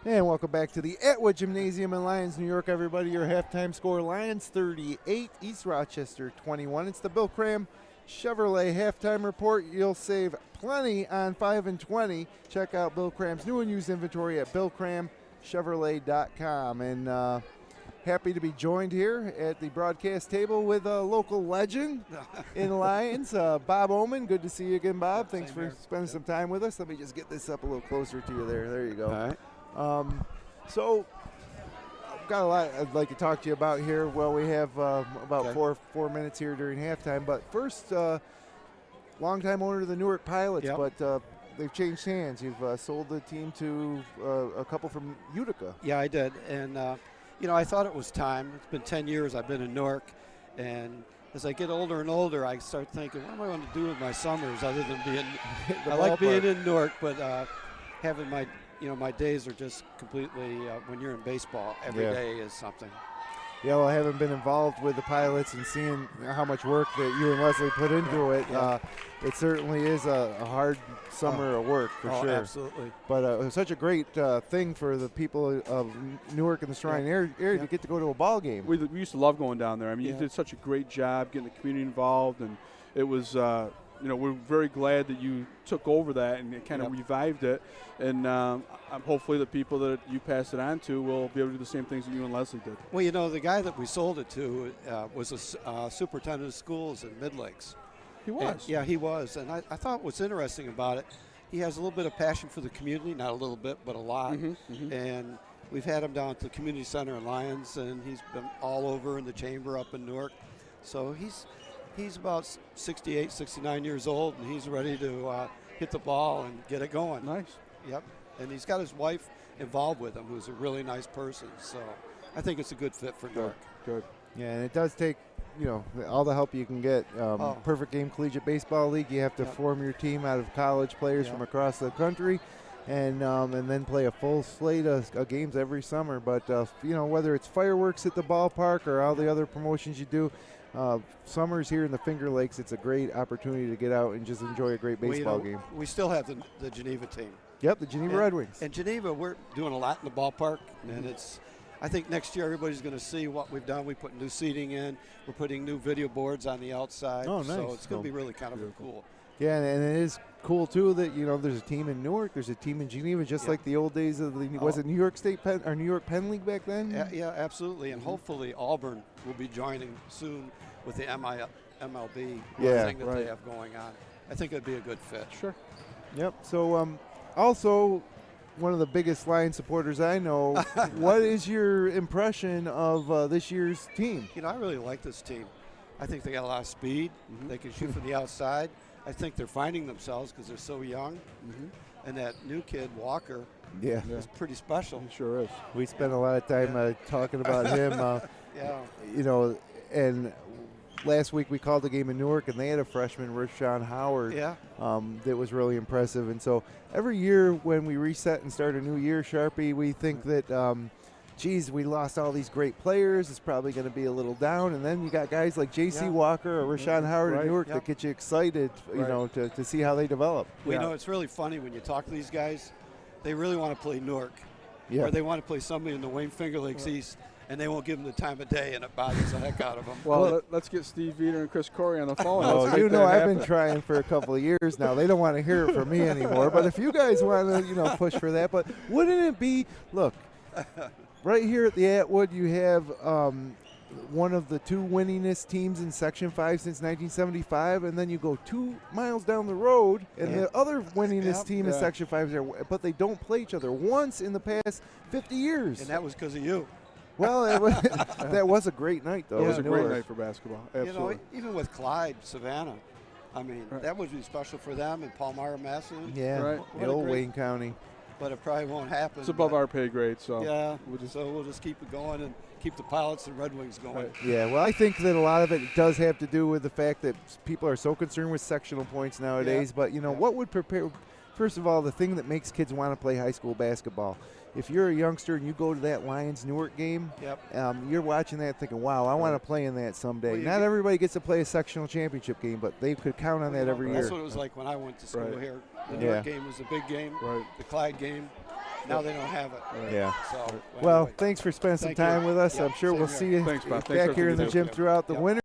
And welcome back to the Atwood Gymnasium in Lyons, New York, everybody. Your halftime score, Lyons 38, East Rochester 21. It's the Bill Cram Chevrolet halftime report. You'll save plenty on 5 and 20. Check out Bill Cram's new and used inventory at billcramchevrolet.com. And happy to be joined here at the broadcast table with a local legend in Lyons, Bob Ohman. Good to see you again, Bob. Thanks for spending some time with us. Let me just get this up a little closer to you there. There you go. All right. So I've got a lot I'd like to talk to you about here. Well, we have about four minutes here during halftime. But first, longtime owner of the Newark Pilots, but they've changed hands. You've sold the team to a couple from Utica. Yeah, I did. And, I thought it was time. It's been 10 years I've been in Newark. And as I get older and older, I start thinking, what am I going to do with my summers other than being – I like being in Newark, but having my – my days are just completely, when you're in baseball, every day is something. Yeah, well, I haven't been involved with the Pilots and seeing how much work that you and Leslie put into it. It certainly is a hard summer of work for sure. Absolutely. But it was such a great thing for the people of Newark and the surrounding area to get to go to a ball game. We used to love going down there. I mean, you did such a great job getting the community involved, and it was we're very glad that you took over that and kind of revived it. And hopefully the people that you passed it on to will be able to do the same things that you and Leslie did. Well, the guy that we sold it to was a superintendent of schools in Mid-Lakes. He was. And, he was. And I thought what's interesting about it, he has a little bit of passion for the community, not a little bit, but a lot. And we've had him down at the community center in Lyons, and he's been all over in the chamber up in Newark. So he's about 68, 69 years old, and he's ready to hit the ball and get it going. Nice. Yep. And he's got his wife involved with him, who's a really nice person. So I think it's a good fit for Newark. Good. Yeah, and it does take, all the help you can get. Perfect Game Collegiate Baseball League, you have to form your team out of college players from across the country and then play a full slate of games every summer. But, whether it's fireworks at the ballpark or all the other promotions you do, summers here in the Finger Lakes, it's a great opportunity to get out and just enjoy a great baseball game. We still have the Geneva team. Yep, the Geneva Red Wings. And Geneva, we're doing a lot in the ballpark, and I think next year everybody's going to see what we've done. We put new seating in. We're putting new video boards on the outside. Oh, nice. So it's going to be really kind of cool. Yeah, and it is cool, too, that, there's a team in Newark, there's a team in Geneva, just like the old days of was it New York State Penn or New York Penn League back then? Yeah, absolutely. And hopefully Auburn will be joining soon with the MLB thing that they have going on. I think it'd be a good fit. Sure. Yep. So also one of the biggest Lions supporters I know, what is your impression of this year's team? I really like this team. I think they got a lot of speed. They can shoot from the outside. I think they're finding themselves because they're so young. And that new kid, Walker, is pretty special. He sure is. We spent a lot of time talking about him. And last week we called the game in Newark, and they had a freshman, Rashawn Howard, that was really impressive. And so every year when we reset and start a new year, Sharpie, we think that, we lost all these great players. It's probably going to be a little down. And then you got guys like J.C. Walker or Rashawn Howard in Newark that get you excited, to see how they develop. Well, it's really funny when you talk to these guys. They really want to play Newark, or they want to play somebody in the Wayne Finger Lakes East. And they won't give them the time of day, and it bothers the heck out of them. Well, let's get Steve Veter and Chris Corey on the phone. I've been trying for a couple of years now. They don't want to hear it from me anymore. But if you guys want to, push for that. But wouldn't it be, look, right here at the Atwood, you have one of the two winningest teams in Section 5 since 1975, and then you go 2 miles down the road, and the other winningest team in Section 5 is there, but they don't play each other once in the past 50 years. And that was because of you. Well, that was a great night, though. It was a great night for basketball. Absolutely. Even with Clyde, Savannah, that would be special for them, and Palmyra, Massillon. Yeah, the old Wayne County. But it probably won't happen. It's above our pay grade, so. Yeah, we'll just keep it going and keep the Pilots and Red Wings going. Yeah, well, I think that a lot of it does have to do with the fact that people are so concerned with sectional points nowadays. But, what would prepare – first of all, the thing that makes kids want to play high school basketball – if you're a youngster and you go to that Lyons-Newark game, you're watching that thinking, wow, I want to play in that someday. Not everybody gets to play a sectional championship game, but they could count on that every year. That's what it was like when I went to school here. The Newark game was a big game. The Clyde game. Now they don't have it. Yeah. So, Well, anyway. thanks for spending some Thank you. time with us. Yep, I'm sure same we'll here. see you Thanks, Bob. Thanks back for here in the everything gym you do. throughout the Yep. winter.